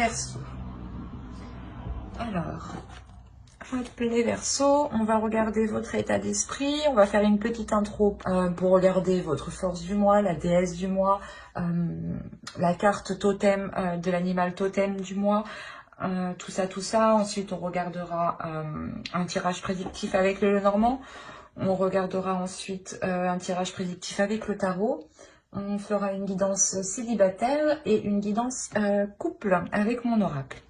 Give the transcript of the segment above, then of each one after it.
Verseaux. Alors, hop, les Verseaux, on va regarder votre état d'esprit. On va faire une petite intro pour regarder votre force du mois, la déesse du mois, la carte totem de l'animal totem du mois. Tout ça. Ensuite, on regardera un tirage prédictif avec le Lenormand. On regardera ensuite un tirage prédictif avec le tarot. On fera une guidance célibataire et une guidance couple avec mon oracle.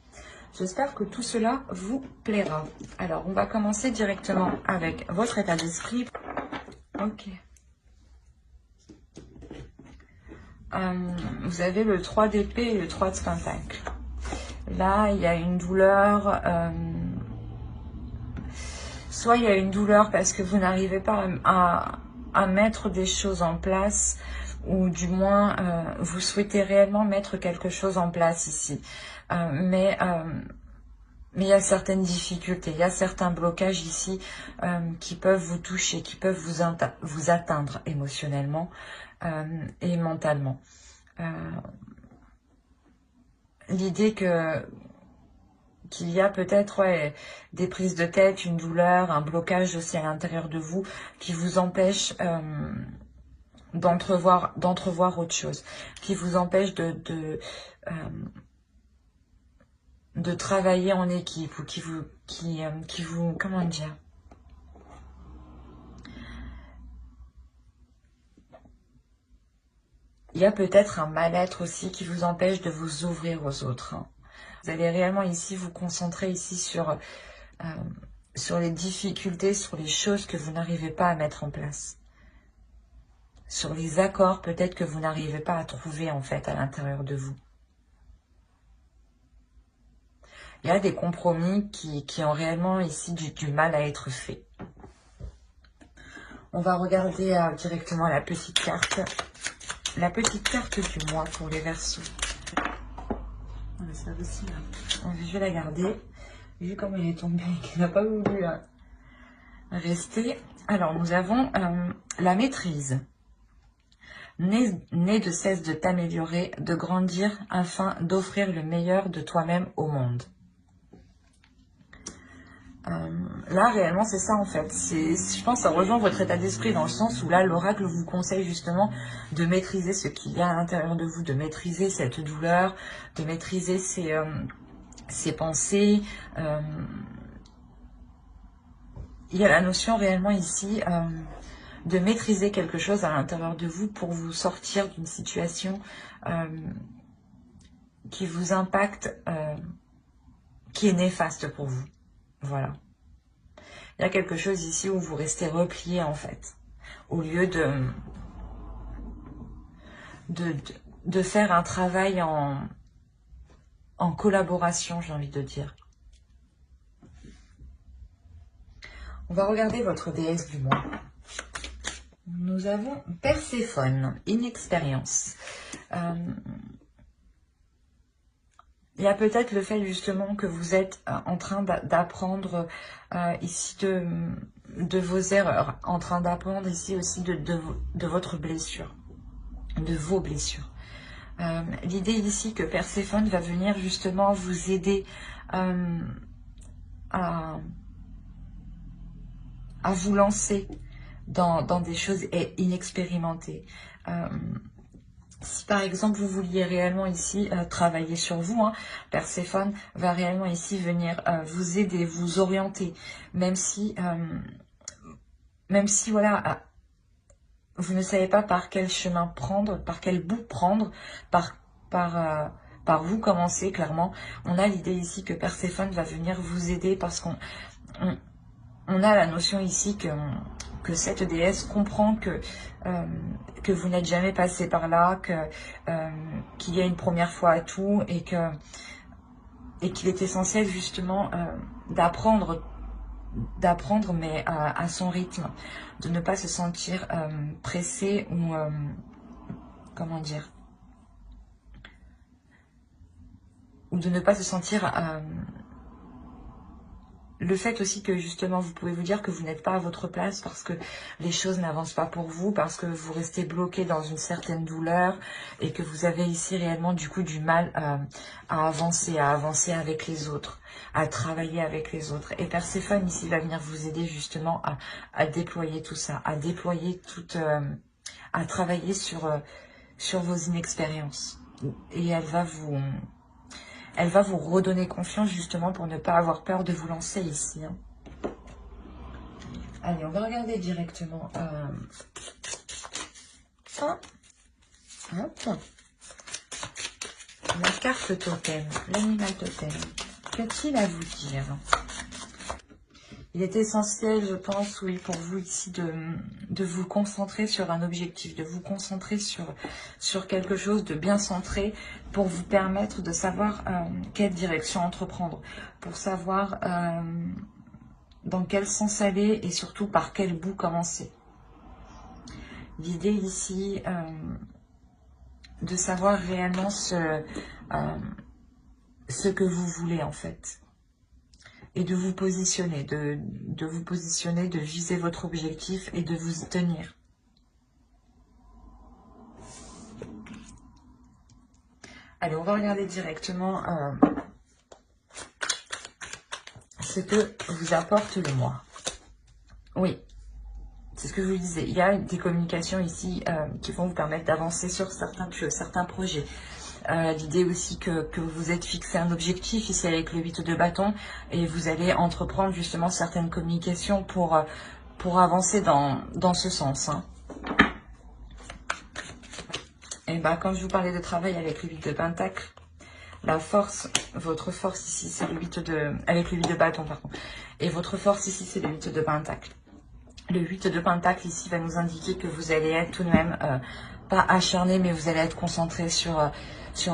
J'espère que tout cela vous plaira. Alors, on va commencer directement avec votre état d'esprit. Ok. Vous avez le 3 d'épée et le 3 de pentacle. Là, il y a une douleur. Soit il y a une douleur parce que vous n'arrivez pas à mettre des choses en place, ou du moins vous souhaitez réellement mettre quelque chose en place ici. Mais il y a certaines difficultés, il y a certains blocages ici qui peuvent vous toucher, qui peuvent vous atteindre émotionnellement et mentalement. L'idée qu'il y a peut-être des prises de tête, une douleur, un blocage aussi à l'intérieur de vous qui vous empêche d'entrevoir autre chose, qui vous empêche de travailler en équipe, ou qui vous comment dire, il y a peut-être un mal-être aussi qui vous empêche de vous ouvrir aux autres. Vous allez réellement ici vous concentrer ici sur les difficultés, sur les choses que vous n'arrivez pas à mettre en place, sur les accords peut-être que vous n'arrivez pas à trouver en fait à l'intérieur de vous. Il y a des compromis qui ont réellement ici du mal à être faits. On va regarder directement la petite carte du mois pour les Verseaux. Ça aussi, là. Je vais la garder. Vu comme elle est tombée et qu'elle n'a pas voulu rester. Alors, nous avons la maîtrise. N'aie de cesse de t'améliorer, de grandir, afin d'offrir le meilleur de toi-même au monde. Là, réellement, c'est ça, en fait. Je pense que ça rejoint votre état d'esprit, dans le sens où là, l'oracle vous conseille justement de maîtriser ce qu'il y a à l'intérieur de vous, de maîtriser cette douleur, de maîtriser ses pensées. Il y a la notion réellement ici de maîtriser quelque chose à l'intérieur de vous pour vous sortir d'une situation qui vous impacte, qui est néfaste pour vous. Voilà. Il y a quelque chose ici où vous restez replié en fait, au lieu de faire un travail en collaboration, j'ai envie de dire. On va regarder votre déesse du mois. Nous avons Perséphone, inexpérience. Il y a peut-être le fait justement que vous êtes en train d'apprendre ici de vos erreurs, en train d'apprendre ici aussi de votre blessure, de vos blessures. L'idée ici que Perséphone va venir justement vous aider à vous lancer dans des choses inexpérimentées. Si par exemple vous vouliez réellement ici travailler sur vous, Perséphone va réellement ici venir vous aider, vous orienter, même si voilà, vous ne savez pas par quel chemin prendre, par quel bout prendre, par vous commencer, clairement. On a l'idée ici que Perséphone va venir vous aider parce qu'on a la notion ici que cette déesse comprend que vous n'êtes jamais passé par là, qu'il y a une première fois à tout, et qu'il est essentiel justement d'apprendre, mais à son rythme, de ne pas se sentir pressé ou comment dire, ou de ne pas se sentir le fait aussi que justement vous pouvez vous dire que vous n'êtes pas à votre place parce que les choses n'avancent pas pour vous, parce que vous restez bloqué dans une certaine douleur et que vous avez ici réellement du coup du mal à avancer avec les autres, à travailler avec les autres. Et Perséphone ici va venir vous aider justement à déployer tout ça, à déployer toute, à travailler sur vos inexpériences. Et elle va vous redonner confiance justement pour ne pas avoir peur de vous lancer ici. Hein. Allez, on va regarder directement. Hop. La carte totem, l'animal totem. Qu'a-t-il à vous dire? Il est essentiel, je pense, oui, pour vous ici de vous concentrer sur un objectif, de vous concentrer sur quelque chose de bien centré pour vous permettre de savoir quelle direction entreprendre, pour savoir dans quel sens aller et surtout par quel bout commencer. L'idée ici, de savoir réellement ce que vous voulez en fait. Et de vous positionner, de vous positionner, de viser votre objectif et de vous y tenir. Allez, on va regarder directement ce que vous apporte le mois. Oui, c'est ce que je vous disais. Il y a des communications ici qui vont vous permettre d'avancer sur certains projets. L'idée aussi que vous êtes fixé un objectif ici avec le 8 de bâton et vous allez entreprendre justement certaines communications pour avancer dans ce sens. Hein. Et ben, quand je vous parlais de travail avec le 8 de pentacle, la force, votre force ici c'est le 8 de... avec le 8 de bâton pardon. Et votre force ici c'est le 8 de pentacle. Le 8 de pentacle ici va nous indiquer que vous allez être tout de même, pas acharné, mais vous allez être concentré sur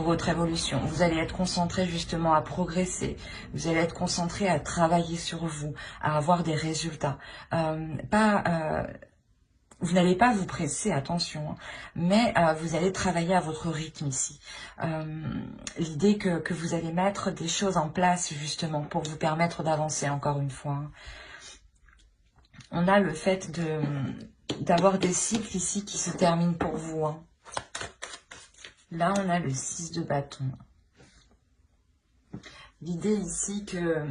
votre évolution. Vous allez être concentré justement à progresser. Vous allez être concentré à travailler sur vous, à avoir des résultats. Vous n'allez pas vous presser, attention, hein, mais vous allez travailler à votre rythme ici. L'idée que vous allez mettre des choses en place justement pour vous permettre d'avancer encore une fois. Hein. On a le fait d'avoir des cycles ici qui se terminent pour vous. Hein. Là, on a le 6 de bâton. L'idée ici que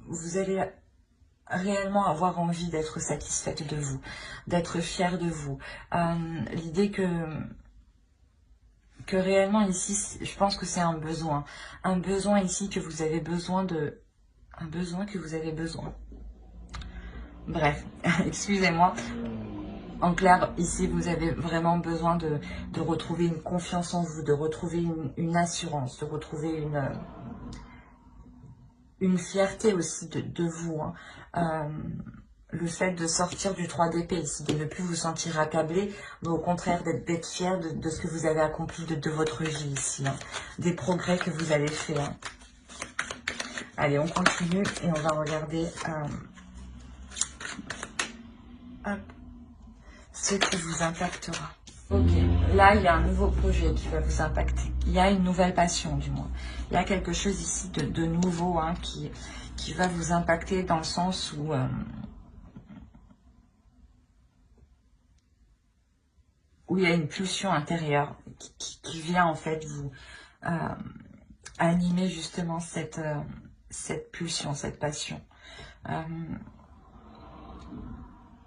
vous allez réellement avoir envie d'être satisfaite de vous, d'être fière de vous. L'idée que réellement ici, je pense que c'est un besoin ici que vous avez besoin de... Un besoin que vous avez besoin. Bref, excusez-moi. En clair, ici, vous avez vraiment besoin de retrouver une confiance en vous, de retrouver une assurance, de retrouver une fierté aussi de vous. Hein. Le fait de sortir du 3 d'épée ici, de ne plus vous sentir accablé, mais au contraire d'être fier de ce que vous avez accompli de votre vie ici, hein. Des progrès que vous avez faits. Hein. Allez, on continue et on va regarder... ce qui vous impactera. Ok, là il y a un nouveau projet qui va vous impacter. Il y a une nouvelle passion du moins. Il y a quelque chose ici de nouveau hein, qui va vous impacter dans le sens où il y a une pulsion intérieure qui vient en fait vous animer justement cette pulsion, cette passion.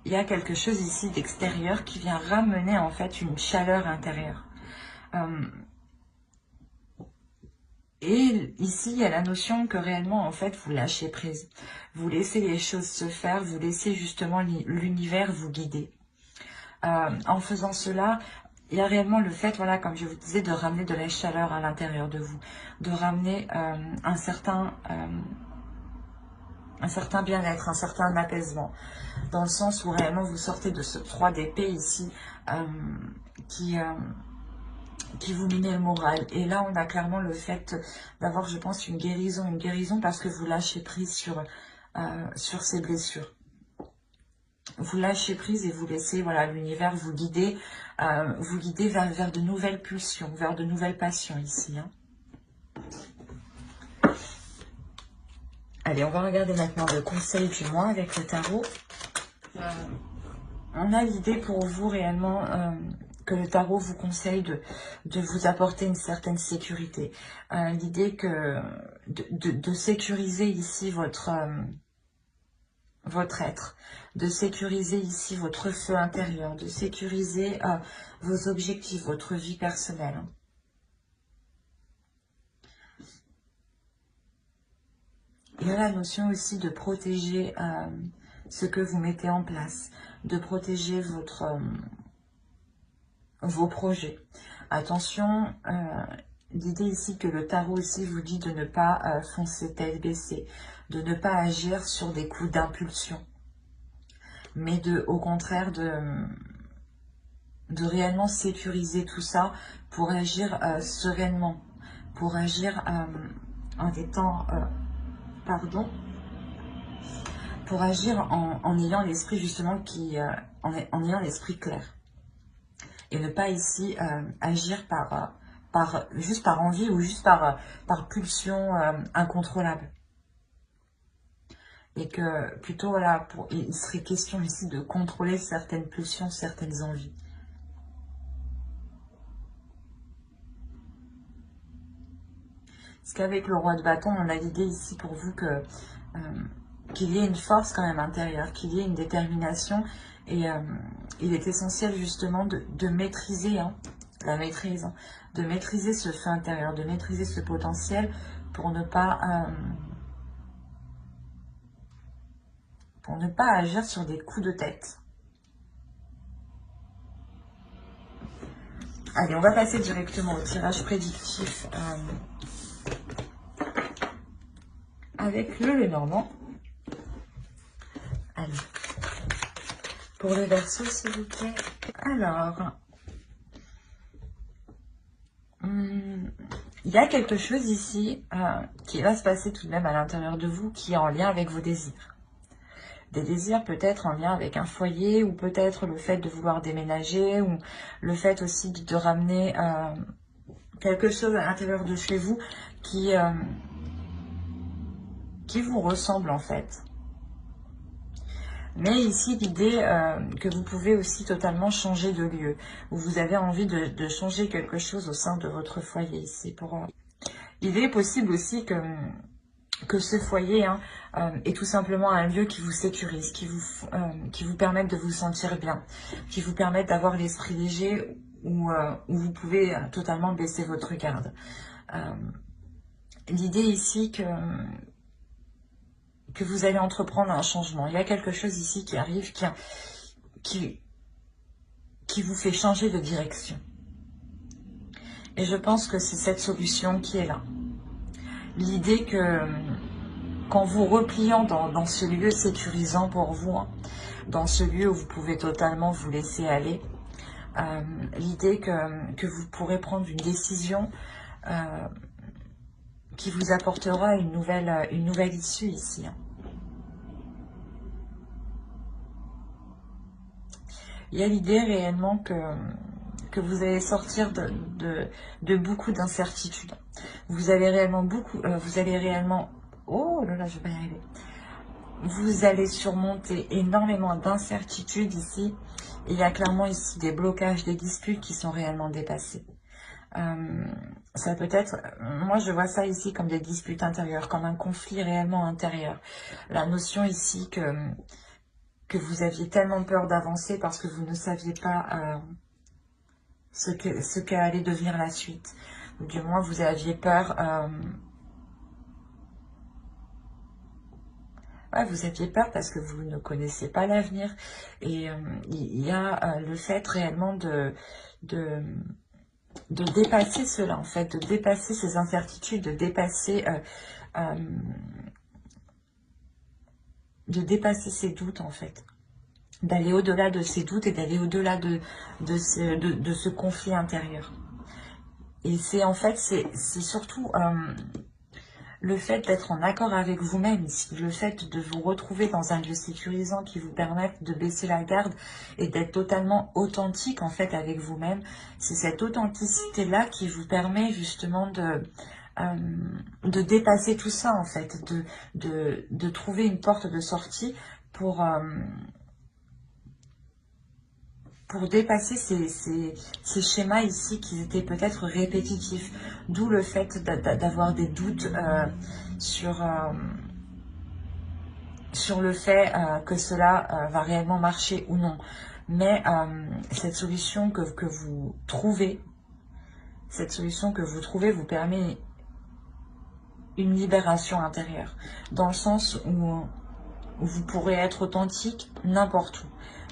Il y a quelque chose ici d'extérieur qui vient ramener en fait une chaleur intérieure. Et ici, il y a la notion que réellement, en fait, vous lâchez prise. Vous laissez les choses se faire, vous laissez justement l'univers vous guider. En faisant cela, il y a réellement le fait, voilà, comme je vous disais, de ramener de la chaleur à l'intérieur de vous. De ramener un certain bien-être, un certain apaisement. Dans le sens où réellement vous sortez de ce 3 d'épée ici qui vous minait le moral. Et là, on a clairement le fait d'avoir, je pense, une guérison parce que vous lâchez prise sur ces blessures. Vous lâchez prise et vous laissez voilà, l'univers vous guider vers de nouvelles pulsions, vers de nouvelles passions ici. Hein. Allez, on va regarder maintenant le conseil du mois avec le tarot. On a l'idée pour vous réellement que le tarot vous conseille de vous apporter une certaine sécurité. L'idée que de sécuriser ici votre être, de sécuriser ici votre feu intérieur, de sécuriser vos objectifs, votre vie personnelle. Il y a la notion aussi de protéger ce que vous mettez en place, de protéger vos projets. Attention, l'idée ici que le tarot aussi vous dit de ne pas foncer tête baissée, de ne pas agir sur des coups d'impulsion, mais au contraire de réellement sécuriser tout ça pour agir sereinement, pour agir en étant, pour agir en ayant l'esprit justement en ayant l'esprit clair. Et ne pas ici agir juste par envie ou juste par pulsion incontrôlable. Et que plutôt, voilà, il serait question ici de contrôler certaines pulsions, certaines envies. Parce qu'avec le roi de bâton, on a l'idée ici pour vous que qu'il y ait une force quand même intérieure, qu'il y ait une détermination. Et il est essentiel justement de maîtriser la maîtrise, de maîtriser ce feu intérieur, de maîtriser ce potentiel pour ne pas agir sur des coups de tête. Allez, on va passer directement au tirage prédictif avec le Lenormand. Allez. Pour le Verseau, s'il vous plaît. Alors, il y a quelque chose ici qui va se passer tout de même à l'intérieur de vous qui est en lien avec vos désirs. Des désirs peut-être en lien avec un foyer ou peut-être le fait de vouloir déménager ou le fait aussi de ramener quelque chose à l'intérieur de chez vous qui vous ressemble en fait. Mais ici, l'idée que vous pouvez aussi totalement changer de lieu, où vous avez envie de changer quelque chose au sein de votre foyer ici. L'idée est possible aussi que ce foyer est tout simplement un lieu qui vous sécurise, qui vous permette de vous sentir bien, qui vous permette d'avoir l'esprit léger, où vous pouvez totalement baisser votre garde. L'idée ici que vous allez entreprendre un changement. Il y a quelque chose ici qui arrive, qui vous fait changer de direction. Et je pense que c'est cette solution qui est là. L'idée que, qu'en vous repliant dans ce lieu sécurisant pour vous, dans ce lieu où vous pouvez totalement vous laisser aller, l'idée que vous pourrez prendre une décision qui vous apportera une nouvelle issue ici. Il y a l'idée réellement que vous allez sortir de beaucoup d'incertitudes. Vous allez réellement oh là là, je vais y arriver. Vous allez surmonter énormément d'incertitudes ici. Et il y a clairement ici des blocages, des disputes qui sont réellement dépassés. Ça peut être, moi je vois ça ici comme des disputes intérieures, comme un conflit réellement intérieur. La notion ici que vous aviez tellement peur d'avancer parce que vous ne saviez pas ce qu'allait devenir la suite. Ou du moins, vous aviez peur... vous aviez peur parce que vous ne connaissez pas l'avenir. Et il y a le fait réellement de dépasser cela, en fait, de dépasser ces incertitudes, de dépasser ces doutes, en fait. D'aller au-delà de ces doutes et d'aller au-delà de ce conflit intérieur. Et c'est en fait, c'est surtout le fait d'être en accord avec vous-même, le fait de vous retrouver dans un lieu sécurisant qui vous permette de baisser la garde et d'être totalement authentique en fait avec vous-même. C'est cette authenticité-là qui vous permet justement de dépasser tout ça en fait, de trouver une porte de sortie pour dépasser ces schémas ici qui étaient peut-être répétitifs. D'où le fait d'avoir des doutes sur le fait que cela va réellement marcher ou non. Mais cette solution que vous trouvez, vous permet une libération intérieure. Dans le sens où vous pourrez être authentique n'importe où.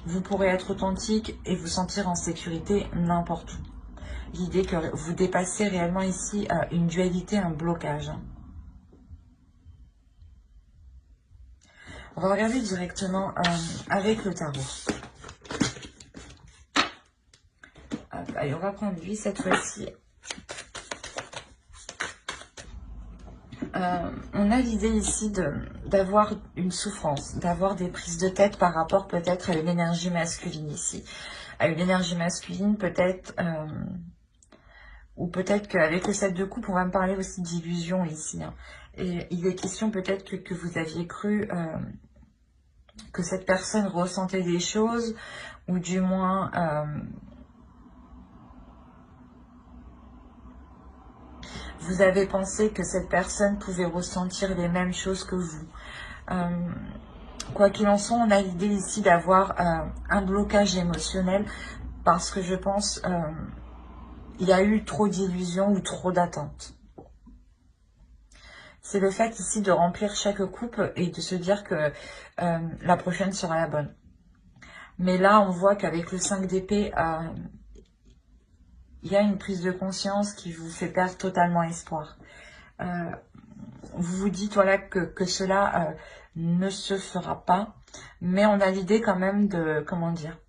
Vous pourrez être authentique et vous sentir en sécurité n'importe où. L'idée que vous dépassez réellement ici une dualité, un blocage. On va regarder directement avec le tarot. Allez, on va prendre lui cette fois-ci. On a l'idée ici d'avoir une souffrance, d'avoir des prises de tête par rapport peut-être à une énergie masculine ici. À une énergie masculine peut-être, ou peut-être qu'avec le 7 de coupe, on va me parler aussi d'illusion ici. Hein. Et il est question peut-être que vous aviez cru que cette personne ressentait des choses, ou du moins... vous avez pensé que cette personne pouvait ressentir les mêmes choses que vous. Quoi qu'il en soit, on a l'idée ici d'avoir un blocage émotionnel parce que je pense il y a eu trop d'illusions ou trop d'attentes. C'est le fait ici de remplir chaque coupe et de se dire que la prochaine sera la bonne. Mais là, on voit qu'avec le 5 d'épée, il y a une prise de conscience qui vous fait perdre totalement espoir. Vous vous dites voilà que cela ne se fera pas, mais on a l'idée quand même de, comment dire,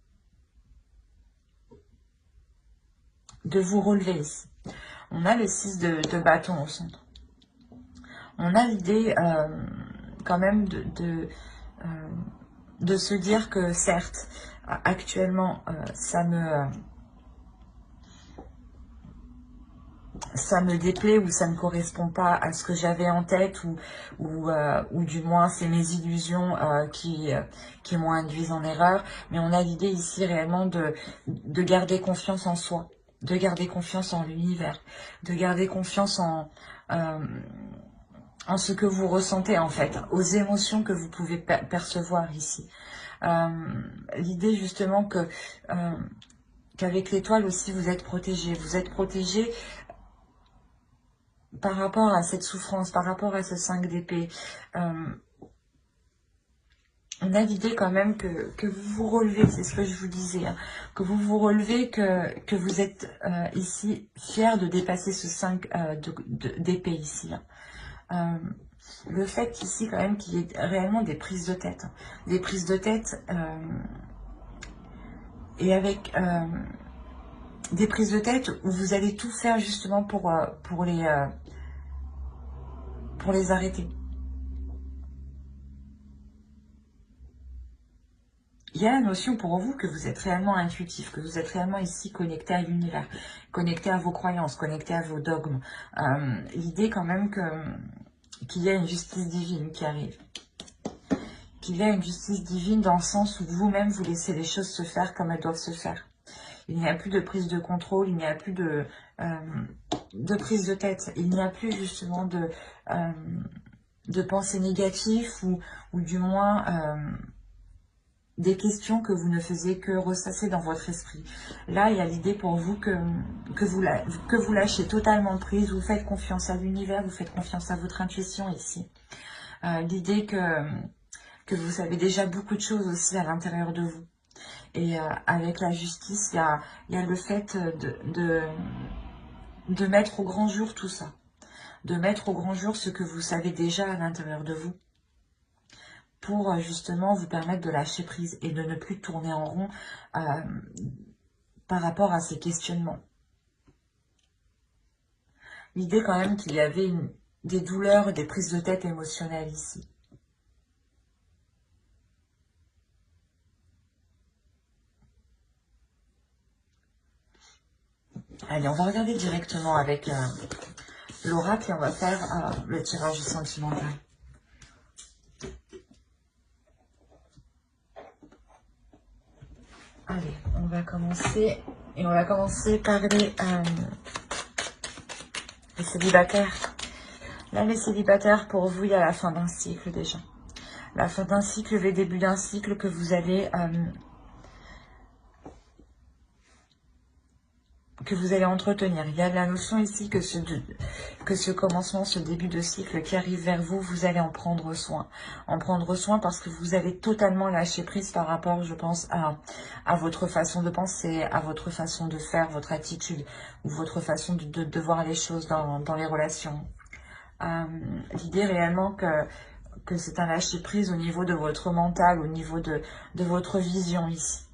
de vous relever ici. On a le 6 de bâton au centre. On a l'idée quand même de se dire que certes, actuellement, ça me déplaît ou ça ne correspond pas à ce que j'avais en tête ou du moins c'est mes illusions qui m'ont induit en erreur. Mais on a l'idée ici réellement de garder confiance en soi, de garder confiance en l'univers, de garder confiance en ce que vous ressentez en fait, aux émotions que vous pouvez percevoir ici. L'idée justement que qu'avec l'étoile aussi vous êtes protégé par rapport à cette souffrance, par rapport à ce 5 d'épée. On a l'idée quand même que vous vous relevez, c'est ce que je vous disais, hein, que vous vous relevez, que vous êtes ici fiers de dépasser ce 5 d'épée ici. Hein. Le fait ici quand même qu'il y ait réellement des prises de tête. Hein, des prises de tête et avec des prises de tête où vous allez tout faire justement pour les arrêter. Il y a la notion pour vous que vous êtes réellement intuitif, que vous êtes réellement ici connecté à l'univers, connecté à vos croyances, connecté à vos dogmes. L'idée quand même qu'il y a une justice divine qui arrive. Qu'il y a une justice divine dans le sens où vous-même vous laissez les choses se faire comme elles doivent se faire. Il n'y a plus de prise de contrôle, il n'y a plus de prise de tête, il n'y a plus justement de pensées négatives ou du moins des questions que vous ne faisiez que ressasser dans votre esprit. Là, il y a l'idée pour vous que vous lâchez totalement prise, vous faites confiance à l'univers, vous faites confiance à votre intuition ici. L'idée que vous savez déjà beaucoup de choses aussi à l'intérieur de vous. Et avec la justice, il y a le fait de mettre au grand jour tout ça. De mettre au grand jour ce que vous savez déjà à l'intérieur de vous. Pour justement vous permettre de lâcher prise et de ne plus tourner en rond par rapport à ces questionnements. L'idée quand même qu'il y avait des douleurs, des prises de tête émotionnelles ici. Allez, on va regarder directement avec l'oracle et on va faire le tirage sentimental. Allez, on va commencer. Et on va commencer par les célibataires. Là, les célibataires, pour vous, il y a la fin d'un cycle déjà. La fin d'un cycle, le début d'un cycle que vous allez entretenir. Il y a la notion ici que ce commencement, ce début de cycle qui arrive vers vous, vous allez en prendre soin. En prendre soin parce que vous allez totalement lâcher prise par rapport, je pense, à votre façon de penser, à votre façon de faire, votre attitude ou votre façon de voir les choses dans les relations. L'idée réellement que c'est un lâcher prise au niveau de votre mental, au niveau de votre vision ici.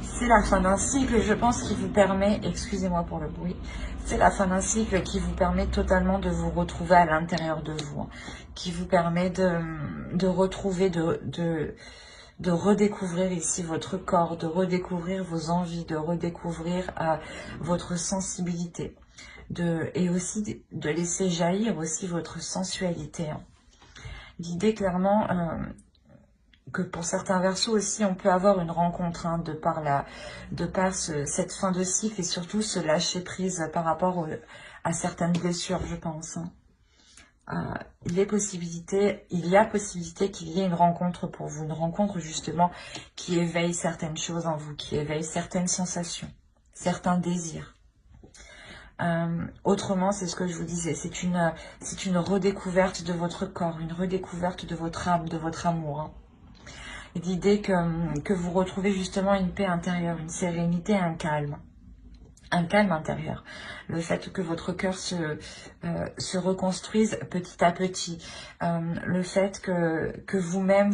C'est la fin d'un cycle, je pense, qui vous permet, excusez-moi pour le bruit, c'est la fin d'un cycle qui vous permet totalement de vous retrouver à l'intérieur de vous, hein, qui vous permet de retrouver, de redécouvrir ici votre corps, de redécouvrir vos envies, de redécouvrir votre sensibilité, et aussi de laisser jaillir aussi votre sensualité. Hein. L'idée clairement que pour certains versos aussi, on peut avoir une rencontre hein, de par cette fin de cycle et surtout se lâcher prise par rapport à certaines blessures, je pense. Hein. Il y a possibilité qu'il y ait une rencontre pour vous, une rencontre justement qui éveille certaines choses en vous, qui éveille certaines sensations, certains désirs. Autrement, c'est ce que je vous disais, c'est une redécouverte de votre corps, une redécouverte de votre âme, de votre amour. Hein. L'idée que vous retrouvez justement une paix intérieure, une sérénité, un calme intérieur. Le fait que votre cœur se reconstruise petit à petit. Le fait que vous-même,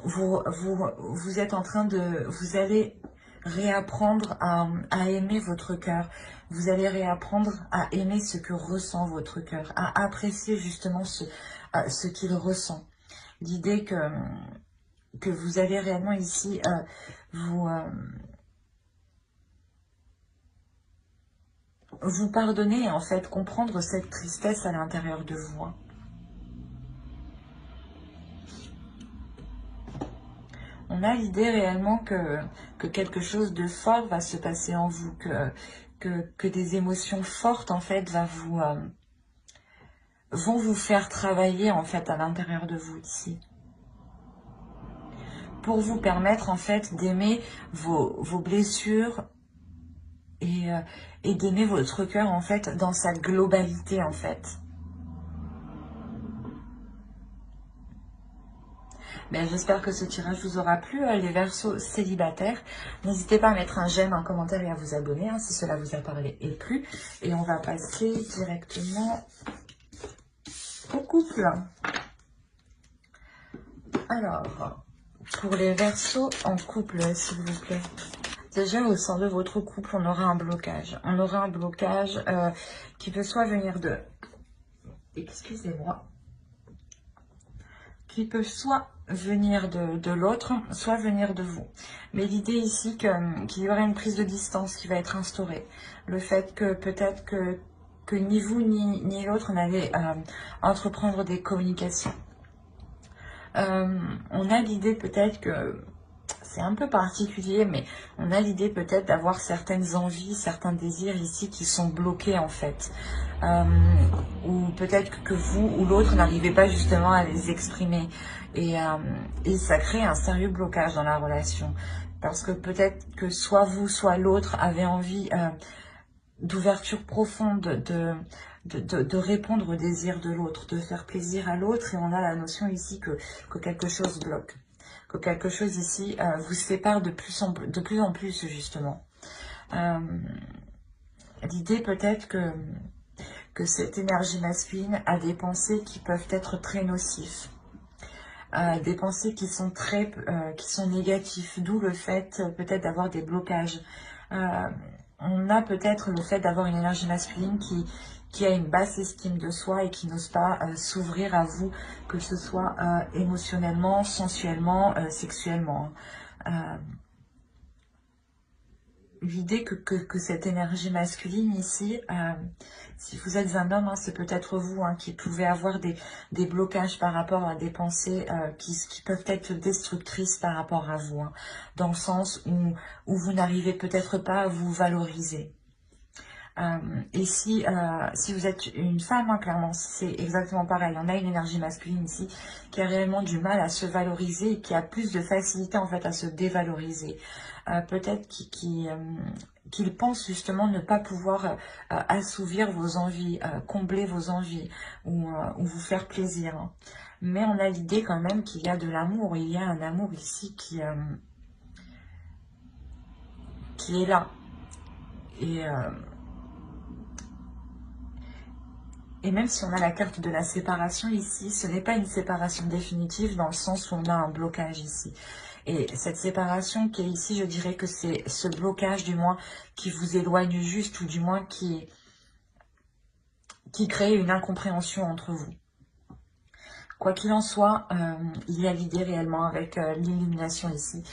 vous êtes en train vous allez réapprendre à aimer votre cœur. Vous allez réapprendre à aimer ce que ressent votre cœur, à apprécier justement ce qu'il ressent. L'idée que vous allez réellement ici vous pardonner et en fait comprendre cette tristesse à l'intérieur de vous. Hein. On a l'idée réellement que quelque chose de fort va se passer en vous, que des émotions fortes en fait vont vous faire travailler en fait à l'intérieur de vous ici. Pour vous permettre en fait d'aimer vos blessures et d'aimer votre cœur en fait dans sa globalité en fait. Ben, j'espère que ce tirage vous aura plu, les versos célibataires. N'hésitez pas à mettre un j'aime, un commentaire et à vous abonner hein, si cela vous a parlé et plu. Et on va passer directement au couple. Alors, pour les versos en couple, s'il vous plaît. Déjà, au sein de votre couple, on aura un blocage. On aura un blocage qui peut soit venir de... Excusez-moi. Qui peut soit venir de l'autre, soit venir de vous. Mais l'idée ici qu'il y aura une prise de distance qui va être instaurée. Le fait que peut-être que ni vous ni l'autre n'allez entreprendre des communications. On a l'idée peut-être que... C'est un peu particulier, mais on a l'idée peut-être d'avoir certaines envies, certains désirs ici qui sont bloqués en fait. Ou peut-être que vous ou l'autre n'arrivez pas justement à les exprimer. Et ça crée un sérieux blocage dans la relation. Parce que peut-être que soit vous, soit l'autre avait envie d'ouverture profonde, de répondre aux désirs de l'autre, de faire plaisir à l'autre. Et on a la notion ici que quelque chose bloque. Que quelque chose ici vous sépare de plus en plus justement. L'idée peut-être que cette énergie masculine a des pensées qui peuvent être très nocives. Des pensées qui sont négatives, d'où le fait peut-être d'avoir des blocages. On a peut-être le fait d'avoir une énergie masculine qui a une basse estime de soi et qui n'ose pas s'ouvrir à vous, que ce soit émotionnellement, sensuellement, sexuellement. L'idée que cette énergie masculine ici, si vous êtes un homme, hein, c'est peut-être vous hein, qui pouvez avoir des blocages par rapport à des pensées qui peuvent être destructrices par rapport à vous, hein, dans le sens où vous n'arrivez peut-être pas à vous valoriser. Et si vous êtes une femme, hein, clairement, c'est exactement pareil. On a une énergie masculine ici qui a réellement du mal à se valoriser et qui a plus de facilité en fait à se dévaloriser. Peut-être qu'il pense justement ne pas pouvoir assouvir vos envies, combler vos envies ou vous faire plaisir. Hein. Mais on a l'idée quand même qu'il y a de l'amour. Il y a un amour ici qui est là. Et même si on a la carte de la séparation ici, ce n'est pas une séparation définitive dans le sens où on a un blocage ici. Et cette séparation qui est ici, je dirais que c'est ce blocage du moins qui vous éloigne juste ou du moins qui crée une incompréhension entre vous. Quoi qu'il en soit, il y a l'idée réellement avec l'illumination ici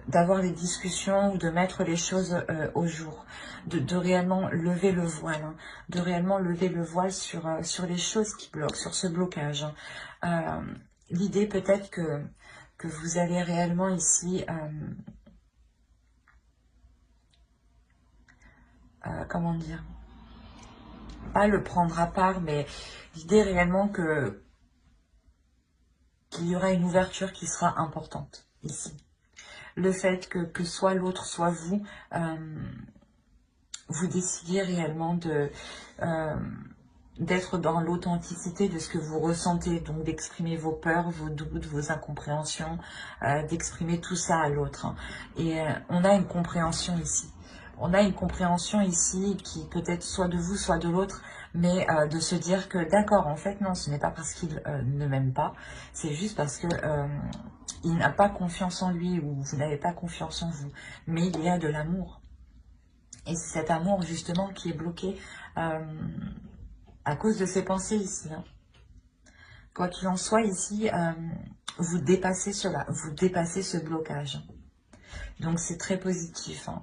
d'avoir des discussions ou de mettre les choses au jour, de réellement lever le voile, hein, de réellement lever le voile sur les choses qui bloquent, sur ce blocage. Hein. L'idée peut-être que vous allez réellement ici, comment dire, pas le prendre à part, mais l'idée réellement qu'il y aura une ouverture qui sera importante ici. Le fait que soit l'autre, soit vous, vous décidiez réellement d'être dans l'authenticité de ce que vous ressentez, donc d'exprimer vos peurs, vos doutes, vos incompréhensions, d'exprimer tout ça à l'autre. Hein. Et on a une compréhension ici. On a une compréhension ici qui peut être soit de vous, soit de l'autre, mais de se dire que d'accord, en fait, non, ce n'est pas parce qu'il ne m'aime pas, c'est juste parce que il n'a pas confiance en lui ou vous n'avez pas confiance en vous. Mais il y a de l'amour. Et c'est cet amour, justement, qui est bloqué à cause de ces pensées ici. Hein. Quoi qu'il en soit, ici, vous dépassez cela, vous dépassez ce blocage. Donc, c'est très positif. Hein.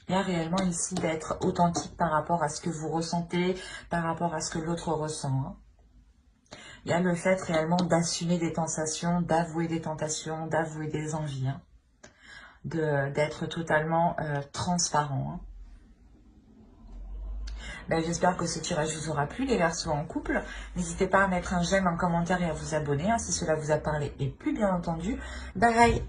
Il y a réellement ici d'être authentique par rapport à ce que vous ressentez, par rapport à ce que l'autre ressent. Hein. Il y a le fait réellement d'assumer des tentations, d'avouer des tentations, d'avouer des envies. Hein. D'être totalement transparent. Hein. Ben, j'espère que ce tirage vous aura plu, les Verseaux en couple. N'hésitez pas à mettre un j'aime, un commentaire et à vous abonner hein, si cela vous a parlé. Et plus bien entendu, bye bye.